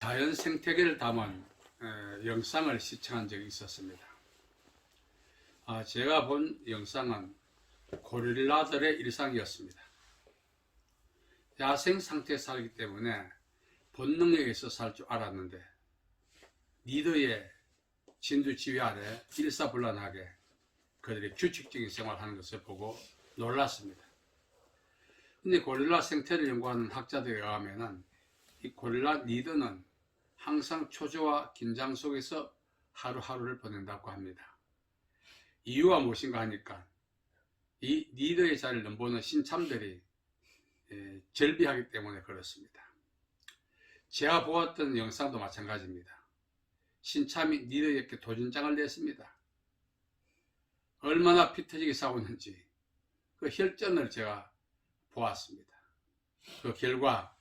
자연 생태계를 담은 영상을 시청한 적이 있었습니다. 제가 본 영상은 고릴라들의 일상이었습니다. 야생 상태에 살기 때문에 본능에 의해서 살 줄 알았는데 리더의 진두지휘 아래 일사불란하게 그들이 규칙적인 생활하는 것을 보고 놀랐습니다. 근데 고릴라 생태를 연구하는 학자들에 의하면 이 고릴라 리더는 항상 초조와 긴장 속에서 하루하루를 보낸다고 합니다. 이유가 무엇인가 하니까 이 리더의 자리를 넘보는 신참들이 절비하기 때문에 그렇습니다. 제가 보았던 영상도 마찬가지입니다. 신참이 리더에게 도전장을 냈습니다. 얼마나 피 터지게 싸웠는지 그 혈전을 제가 보았습니다. 그 결과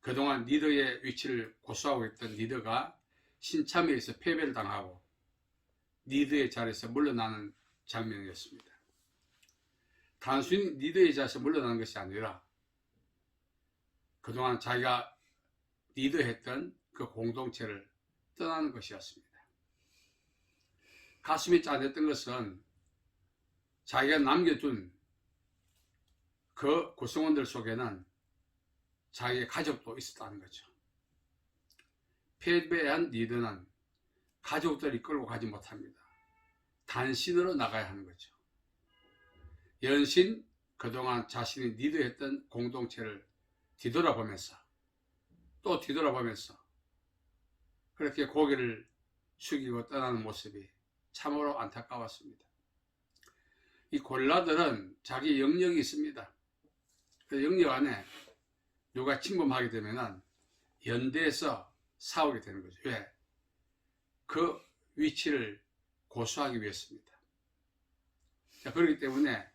그동안 리더의 위치를 고수하고 있던 리더가 신참에 의해서 패배를 당하고 리더의 자리에서 물러나는 장면이었습니다. 단순히 리더의 자리에서 물러나는 것이 아니라 그동안 자기가 리더했던 그 공동체를 떠나는 것이었습니다. 가슴이 짠했던 것은 자기가 남겨둔 그 구성원들 속에는 자기의 가족도 있었다는 거죠. 패배한 리더는 가족들이 끌고 가지 못합니다. 단신으로 나가야 하는 거죠. 연신 그동안 자신이 리더했던 공동체를 뒤돌아보면서 또 뒤돌아보면서 그렇게 고개를 숙이고 떠나는 모습이 참으로 안타까웠습니다. 이 고릴라들은 자기 영역이 있습니다. 그 영역 안에 누가 침범하게 되면 연대해서 싸우게 되는 거죠. 왜? 그 위치를 고수하기 위해서입니다. 자, 그렇기 때문에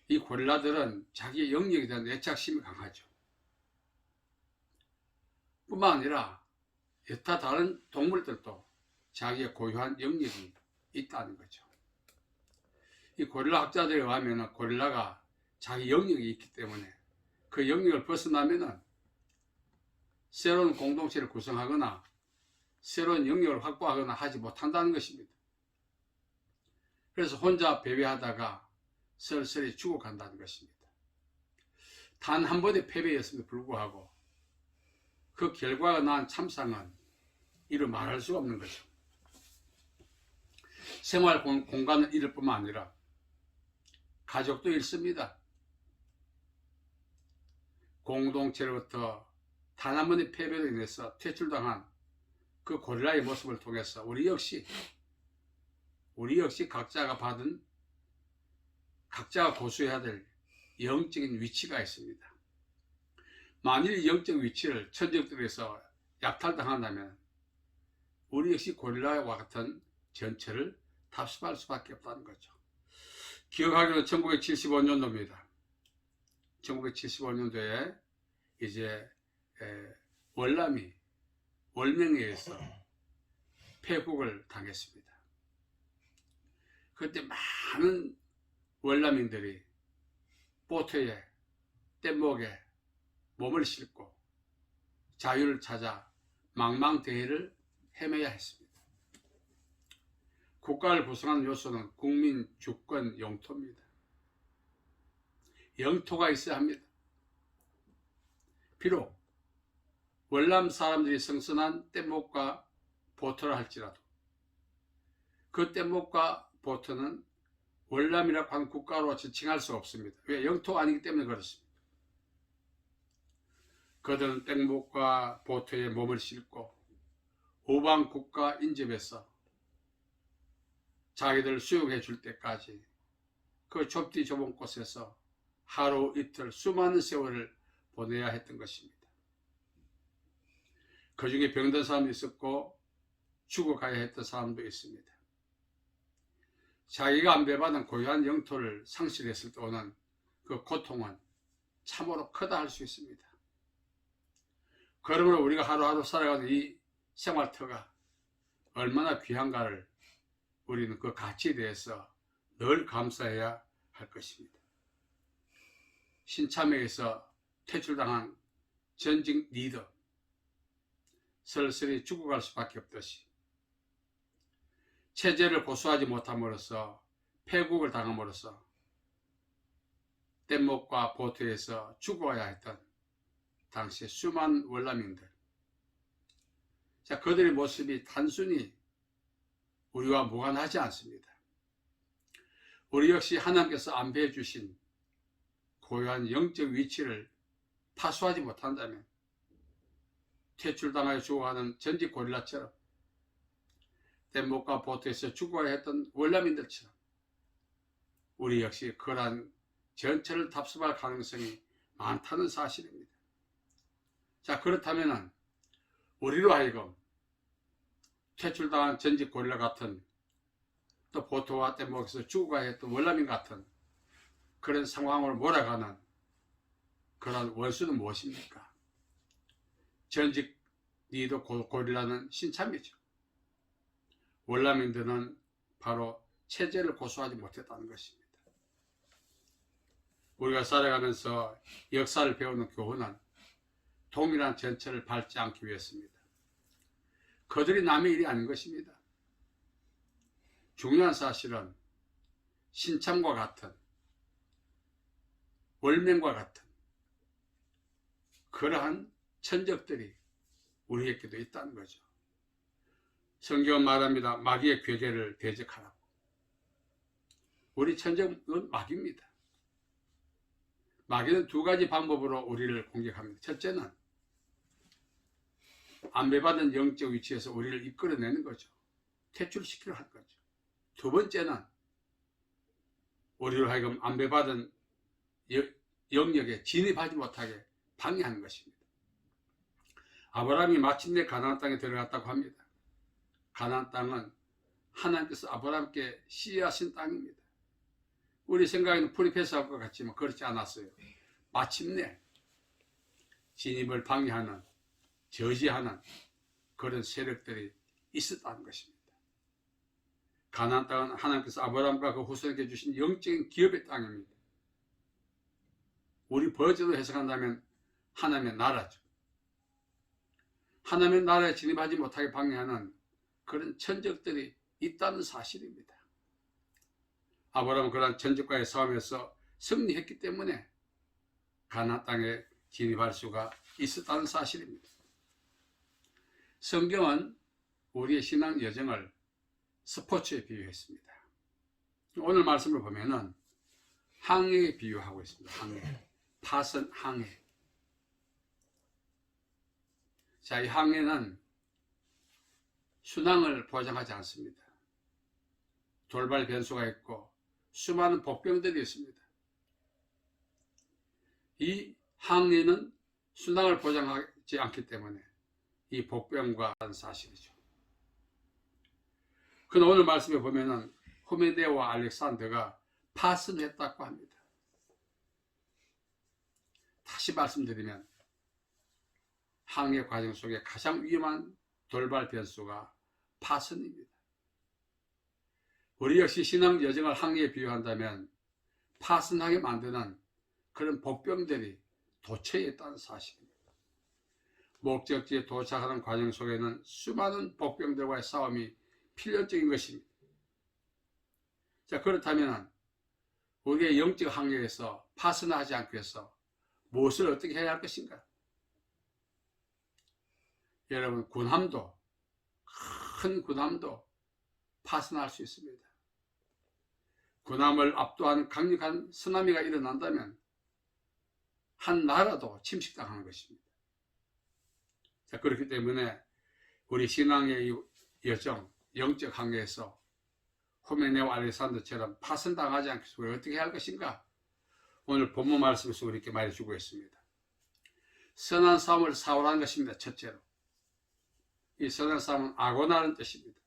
이 고릴라들은 자기 영역에 대한 애착심이 강하죠. 뿐만 아니라 여타 다른 동물들도 자기의 고유한 영역이 있다는 거죠. 이 고릴라 학자들에 의하면 고릴라가 자기 영역이 있기 때문에 그 영역을 벗어나면은 새로운 공동체를 구성하거나 새로운 영역을 확보하거나 하지 못한다는 것입니다. 그래서 혼자 배회하다가 슬슬 죽어간다는 것입니다. 단 한 번의 패배였음에도 불구하고 그 결과가 낳은 참상은 이루 말할 수가 없는 거죠. 생활 공간을 잃을 뿐만 아니라 가족도 잃습니다. 공동체로부터 단 한 번의 패배로 인해서 퇴출당한 그 고릴라의 모습을 통해서 우리 역시 각자가 고수해야 될 영적인 위치가 있습니다. 만일 영적 위치를 천적들에서 약탈당한다면 우리 역시 고릴라와 같은 전철을 답습할 수밖에 없다는 거죠. 기억하기로 1975년도입니다. 1975년도에 이제 월남이 월명에 의해서 폐국을 당했습니다. 그때 많은 월남인들이 보트에 뗏목에 몸을 싣고 자유를 찾아 망망대해를 헤매야 했습니다. 국가를 구성하는 요소는 국민, 주권, 영토입니다. 영토가 있어야 합니다. 비록 월남 사람들이 성선한 뗏목과 보트를 할지라도 그 뗏목과 보트는 월남이라고 하는 국가로 지칭할 수 없습니다. 왜? 영토가 아니기 때문에 그렇습니다. 그들은 뗏목과 보트에 몸을 싣고 우방 국가 인접해서 자기들 수용해 줄 때까지 그 좁디 좁은 곳에서 하루 이틀 수많은 세월을 보내야 했던 것입니다. 그 중에 병든 사람도 있었고 죽어가야 했던 사람도 있습니다. 자기가 안배받은 고유한 영토를 상실했을 때 오는 그 고통은 참으로 크다 할 수 있습니다. 그러므로 우리가 하루하루 살아가는 이 생활터가 얼마나 귀한가를 우리는 그 가치에 대해서 늘 감사해야 할 것입니다. 신참에 의해서 퇴출당한 전직 리더, 슬슬이 죽어갈 수밖에 없듯이 체제를 고수하지 못함으로써 패국을 당함으로써 뗏목과 보트에서 죽어야 했던 당시 수많은 월남민들, 자, 그들의 모습이 단순히 우리와 무관하지 않습니다. 우리 역시 하나님께서 안배해 주신 고유한 영적 위치를 파수하지 못한다면 퇴출당하여 죽어가는 전직 고릴라처럼 뗏목과 보트에서 죽어야 했던 월남민들처럼 우리 역시 그러한 전철을 답습할 가능성이 많다는 사실입니다. 자, 그렇다면 우리로 하여금 퇴출당한 전직 고릴라 같은, 또 보트와 뗏목에서 죽어가야 했던 월남민 같은 그런 상황으로 몰아가는 그런 원수는 무엇입니까? 전직 리더 고릴라는 신참이죠. 월남민들은 바로 체제를 고수하지 못했다는 것입니다. 우리가 살아가면서 역사를 배우는 교훈은 동일한 전철을 밟지 않기 위해서입니다. 그들이 남의 일이 아닌 것입니다. 중요한 사실은 신참과 같은, 월맹과 같은 그러한 천적들이 우리에게도 있다는 거죠. 성경은 말합니다. 마귀의 괴계를 대적하라고. 우리 천적은 마귀입니다. 마귀는 두 가지 방법으로 우리를 공격합니다. 첫째는 안배받은 영적 위치에서 우리를 이끌어내는 거죠. 퇴출시키려 할 거죠. 두 번째는 우리로 하여금 안배받은 영역에 진입하지 못하게 방해하는 것입니다. 아브라함이 마침내 가나안 땅에 들어갔다고 합니다. 가나안 땅은 하나님께서 아브라함께 시하신 땅입니다. 우리 생각에는 프리패스할 것 같지만 그렇지 않았어요. 마침내 진입을 방해하는, 저지하는 그런 세력들이 있었다는 것입니다. 가나안 땅은 하나님께서 아브라함과 그 후손에게 주신 영적인 기업의 땅입니다. 우리 버전으로 해석한다면 하나님의 나라죠. 하나님의 나라에 진입하지 못하게 방해하는 그런 천적들이 있다는 사실입니다. 아브라함은 그런 천적과의 싸움에서 승리했기 때문에 가나안 땅에 진입할 수가 있었다는 사실입니다. 성경은 우리의 신앙 여정을 스포츠에 비유했습니다. 오늘 말씀을 보면은 항해에 비유하고 있습니다. 항해. 파선 항해. 자, 이 항해는 순항을 보장하지 않습니다. 돌발 변수가 있고 수많은 복병들이 있습니다. 이 항해는 순항을 보장하지 않기 때문에 이 복병과 한 사실이죠. 그러나 오늘 말씀에 보면은 후메네와 알렉산더가 파선했다고 합니다. 다시 말씀드리면 항해 과정 속에 가장 위험한 돌발 변수가 파선입니다. 우리 역시 신앙 여정을 항해에 비유한다면 파선하게 만드는 그런 복병들이 도처에 있다는 사실입니다. 목적지에 도착하는 과정 속에는 수많은 복병들과의 싸움이 필연적인 것입니다. 자, 그렇다면 우리의 영적 항해에서 파선하지 않기 위해서 무엇을 어떻게 해야 할 것인가? 여러분, 군함도, 큰 군함도 파선할 수 있습니다. 군함을 압도하는 강력한 쓰나미가 일어난다면 한 나라도 침식당하는 것입니다. 자, 그렇기 때문에 우리 신앙의 여정, 영적 항해에서 후메네와 알렉산더처럼 파선당하지 않기 위해서 어떻게 해야 할 것인가? 오늘 본문 말씀에서 우리에게 말해주고 있습니다. 선한 싸움을 싸우라는 것입니다. 첫째로. 이 선한 싸움은 아고나라는 뜻입니다.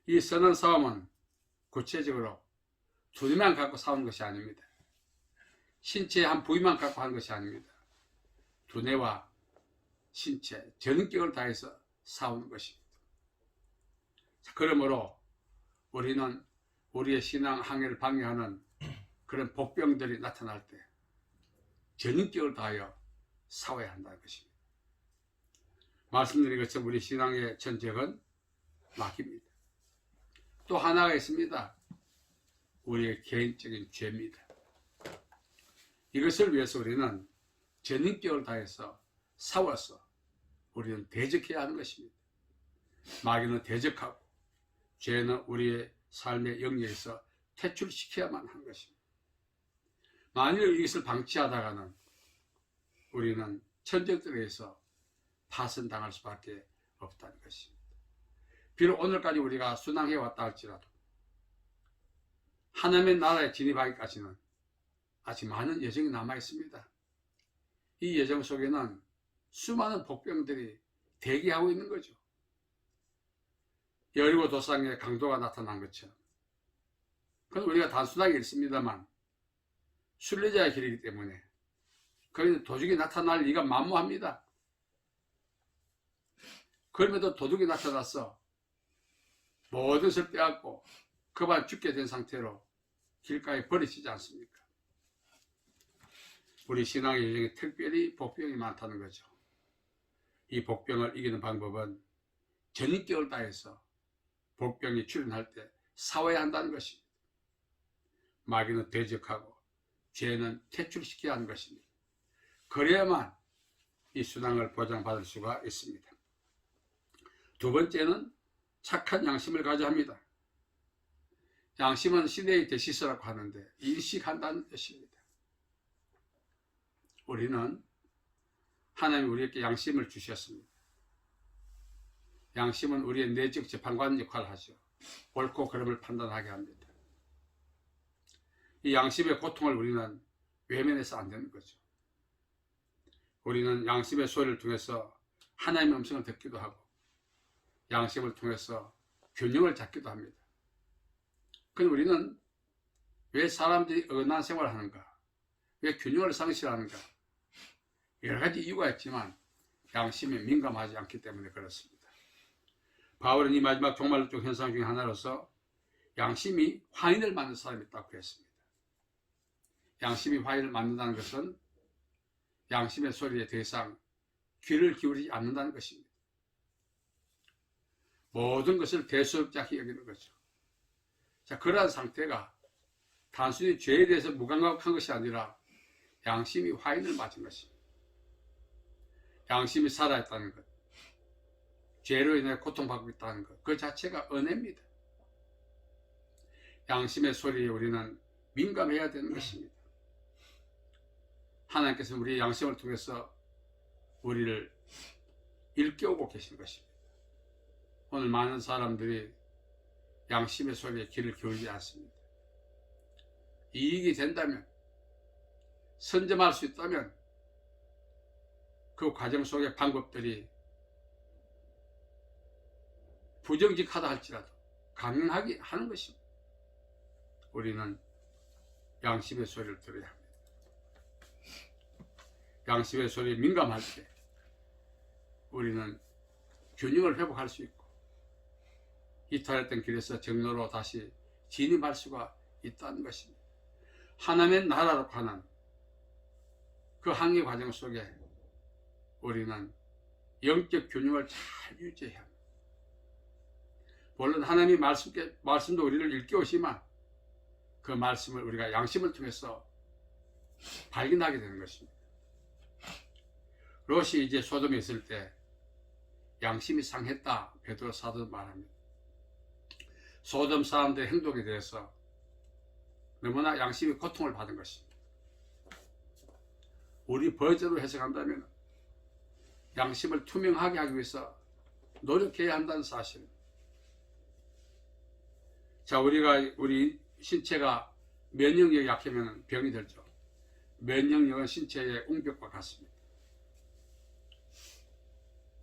이 선한 싸움은 구체적으로 두뇌만 갖고 싸우는 것이 아닙니다. 신체의 한 부위만 갖고 하는 것이 아닙니다. 두뇌와 신체, 전격을 다해서 싸우는 것입니다. 그러므로 우리는 우리의 신앙 항해를 방해하는 그런 복병들이 나타날 때 전인격을 다하여 싸워야 한다는 것입니다. 말씀드린 것처럼 우리 신앙의 전적은 막힙니다. 또 하나가 있습니다. 우리의 개인적인 죄입니다. 이것을 위해서 우리는 전인격을 다해서 싸워서 우리는 대적해야 하는 것입니다. 마귀는 대적하고 죄는 우리의 삶의 영역에서 퇴출시켜야만 하는 것입니다. 만일 이것을 방치하다가는 우리는 천적들에 의해서 파손당할 수밖에 없다는 것입니다. 비록 오늘까지 우리가 순항해 왔다 할지라도 하나님의 나라에 진입하기까지는 아직 많은 여정이 남아 있습니다. 이 여정 속에는 수많은 복병들이 대기하고 있는 거죠. 여리고 도상에 강도가 나타난 것처럼. 그건 우리가 단순하게 읽습니다만 순례자의 길이기 때문에 거기는 도둑이 나타날 리가 만무합니다. 그럼에도 도둑이 나타나서 모든 것을 빼앗고 그만 죽게 된 상태로 길가에 버리시지 않습니까? 우리 신앙의 여정에 특별히 복병이 많다는 거죠. 이 복병을 이기는 방법은 전인격을 다해서 복병이 출현할 때 싸워야 한다는 것입니다. 마귀는 대적하고 죄는 퇴출시켜야 하는 것입니다. 그래야만 이 순항을 보장받을 수가 있습니다. 두 번째는 착한 양심을 가져야 합니다. 양심은 시대의 대시서라고 하는데 인식한다는 뜻입니다. 우리는 하나님이 우리에게 양심을 주셨습니다. 양심은 우리의 내적 재판관 역할을 하죠. 옳고 그름을 판단하게 합니다. 이 양심의 고통을 우리는 외면해서 안 되는 거죠. 우리는 양심의 소리를 통해서 하나님의 음성을 듣기도 하고 양심을 통해서 균형을 잡기도 합니다. 그런데 우리는 왜 사람들이 어긋난 생활을 하는가? 왜 균형을 상실하는가? 여러 가지 이유가 있지만 양심에 민감하지 않기 때문에 그렇습니다. 바울은 이 마지막 종말론적 현상 중에 하나로서 양심이 화인을 맞는 사람이 있다고 했습니다. 양심이 화인을 맞는다는 것은 양심의 소리에 더 이상 귀를 기울이지 않는다는 것입니다. 모든 것을 대수롭게 여기는 거죠. 자, 그러한 상태가 단순히 죄에 대해서 무감각한 것이 아니라 양심이 화인을 맞은 것입니다. 양심이 살아있다는 것, 죄로 인해 고통받고 있다는 것, 그 자체가 은혜입니다. 양심의 소리에 우리는 민감해야 되는 것입니다. 하나님께서 우리의 양심을 통해서 우리를 일깨우고 계신 것입니다. 오늘 많은 사람들이 양심의 소리에 귀를 기울이지 않습니다. 이익이 된다면, 선점할 수 있다면 그 과정 속의 방법들이 부정직하다 할지라도 강행하게 하는 것입니다. 우리는 양심의 소리를 들어야 합니다. 양심의 소리에 민감할 때 우리는 균형을 회복할 수 있고 이탈했던 길에서 정로로 다시 진입할 수가 있다는 것입니다. 하나님의 나라로 가는 그 항해 과정 속에 우리는 영적 균형을 잘 유지해야 합니다. 물론 하나님이 말씀도 우리를 일깨우시지만 그 말씀을 우리가 양심을 통해서 발견하게 되는 것입니다. 롯이 이제 소돔에 있을 때 양심이 상했다 베드로 사도는 말합니다. 소돔 사람들의 행동에 대해서 너무나 양심이 고통을 받은 것입니다. 우리 버전으로 해석한다면 양심을 투명하게 하기 위해서 노력해야 한다는 사실. 자, 우리 신체가 면역력이 약하면 병이 들죠. 면역력은 신체의 웅벽과 같습니다.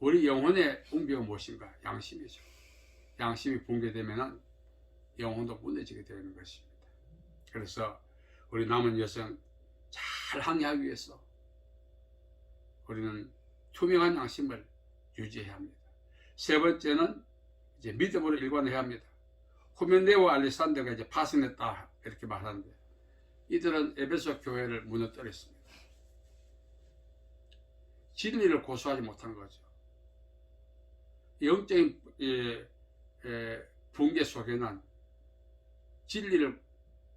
우리 영혼의 웅벽은 무엇인가? 양심이죠. 양심이 붕괴되면 영혼도 무너지게 되는 것입니다. 그래서 우리 남은 여성 잘 항해하기 위해서 우리는 투명한 양심을 유지해야 합니다. 세 번째는 이제 믿음으로 일관해야 합니다. 후메네오와 알렉산더가 이제 파송했다 이렇게 말하는데 이들은 에베소 교회를 무너뜨렸습니다. 진리를 고수하지 못한 거죠. 영적인 붕괴 속에는 진리를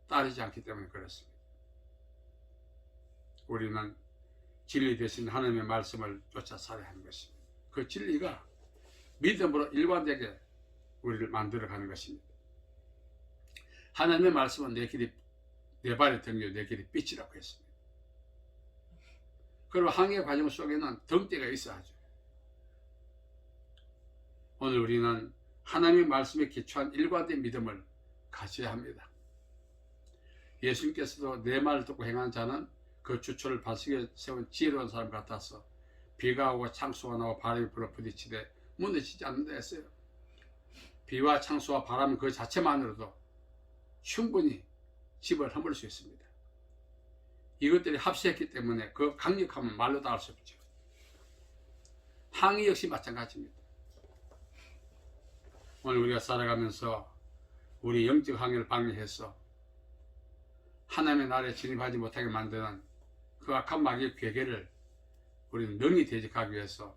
따르지 않기 때문에 그렇습니다. 우리는 진리 대신 하나님의 말씀을 쫓아 살아야 하는 것입니다. 그 진리가 믿음으로 일관되게 우리를 만들어가는 것입니다. 하나님의 말씀은 내 길이 내 발의 등이요 내 길이 빛이라고 했습니다. 그리고 항해 과정 속에는 등대가 있어야 하죠. 오늘 우리는 하나님의 말씀에 기초한 일관된 믿음을 가져야 합니다. 예수님께서도 내 말을 듣고 행하는 자는 그 주초를 반석에 세운 지혜로운 사람 같아서 비가 오고 창수가 나고 바람이 불어 부딪히되 무너지지 않는다 했어요. 비와 창수와 바람 그 자체만으로도 충분히 집을 허물 수 있습니다. 이것들이 합세했기 때문에 그 강력함은 말로 다 할 수 없죠. 항해 역시 마찬가지입니다. 오늘 우리가 살아가면서 우리 영적 항해를 방해해서 하나님의 나라에 진입하지 못하게 만드는 그 악한 마귀의 괴계를 우리는 능히 대적하기 위해서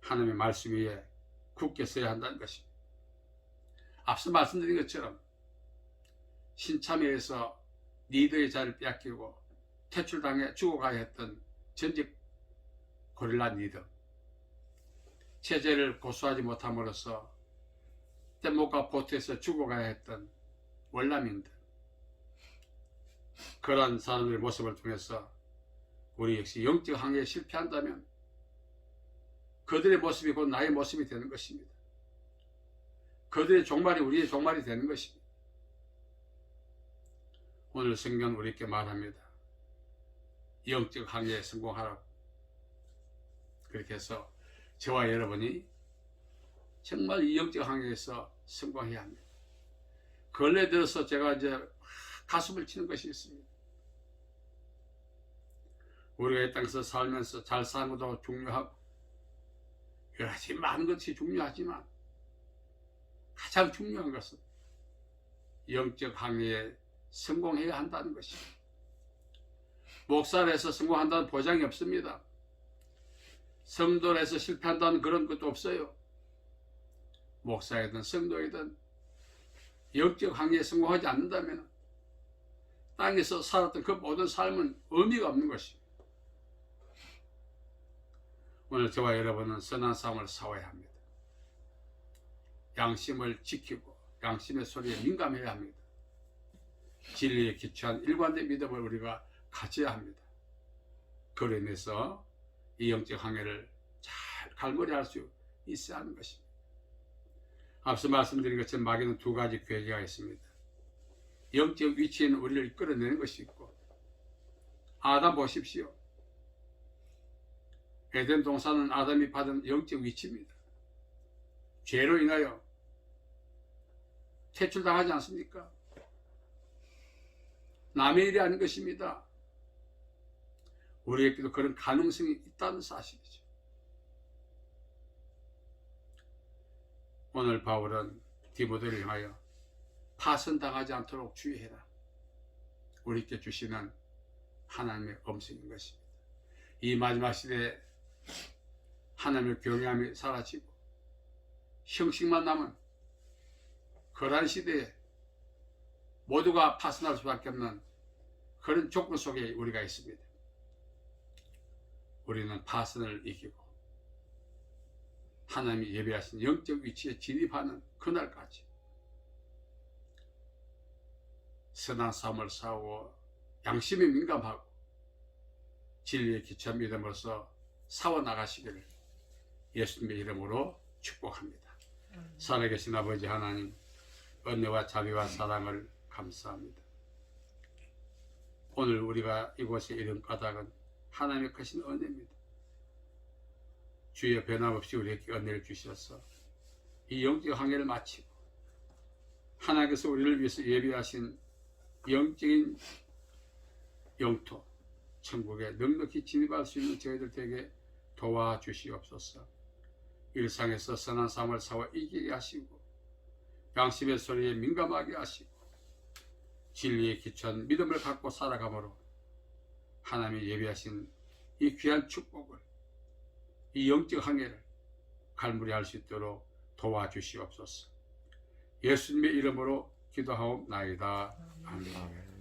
하나님의 말씀 위에 굳게 서야 한다는 것입니다. 앞서 말씀드린 것처럼 신참회에서 리더의 자리를 빼앗기고 퇴출당해 죽어가야 했던 전직 고릴라 리더, 체제를 고수하지 못함으로써 뗏목과 보트에서 죽어가야 했던 월남인들, 그러한 사람들의 모습을 통해서 우리 역시 영적 항해에 실패한다면 그들의 모습이 곧 나의 모습이 되는 것입니다. 그들의 종말이 우리의 종말이 되는 것입니다. 오늘 성경은 우리에게 말합니다. 영적 항해에 성공하라고. 그렇게 해서 저와 여러분이 정말 이 영적 항해에서 성공해야 합니다. 근래 들어서 제가 이제 가슴을 치는 것이 있습니다. 우리가 이 땅에서 살면서 잘 사는 것도 중요하고 여러 가지 많은 것이 중요하지만 가장 중요한 것은 영적 항해에 성공해야 한다는 것입니다. 목사를 해서 성공한다는 보장이 없습니다. 성도를 해서 실패한다는 그런 것도 없어요. 목사이든 성도이든 영적 항해에 성공하지 않는다면 땅에서 살았던 그 모든 삶은 의미가 없는 것입니다. 오늘 저와 여러분은 선한 삶을 싸워야 합니다. 양심을 지키고 양심의 소리에 민감해야 합니다. 진리에 기초한 일관된 믿음을 우리가 가져야 합니다. 그로 인해서 이 영적 항해를 잘 갈무리할 수 있어야 하는 것입니다. 앞서 말씀드린 것처럼 마귀는 두 가지 괴계가 있습니다. 영적 위치에는 우리를 이끌어내는 것이 있고, 아담 보십시오. 에덴 동산은 아담이 받은 영적 위치입니다. 죄로 인하여 퇴출당하지 않습니까? 남의 일이 아닌 것입니다. 우리에게도 그런 가능성이 있다는 사실이죠. 오늘 바울은 디모데를 향하여 파선당하지 않도록 주의해라. 우리께 주시는 하나님의 음성인 것입니다. 이 마지막 시대에 하나님의 경외함이 사라지고 형식만 남은 그러한 시대에 모두가 파선할 수밖에 없는 그런 조건 속에 우리가 있습니다. 우리는 파선을 이기고 하나님이 예배하신 영적 위치에 진입하는 그날까지 선한 삶을 싸우고 양심에 민감하고 진리에 기초한 믿음으로써 싸워나가시기를 예수님의 이름으로 축복합니다. 살아계신 아버지 하나님, 은혜와 자비와 사랑을 감사합니다. 오늘 우리가 이곳에 이른 까닭은 하나님의 크신 은혜입니다. 주여 변함없이 우리에게 은혜를 주셔서 이 영적 항해를 마치고 하나님께서 우리를 위해서 예비하신 영적인 영토 천국에 넉넉히 진입할 수 있는 저희들 되게 도와주시옵소서. 일상에서 선한 삶을 싸워 이기게 하시고 양심의 소리에 민감하게 하시고 진리에 기초한 믿음을 갖고 살아가므로 하나님이 예비하신 이 귀한 축복을, 이 영적 항해를 갈무리할 수 있도록 도와주시옵소서. 예수님의 이름으로 기도하옵나이다. 아멘.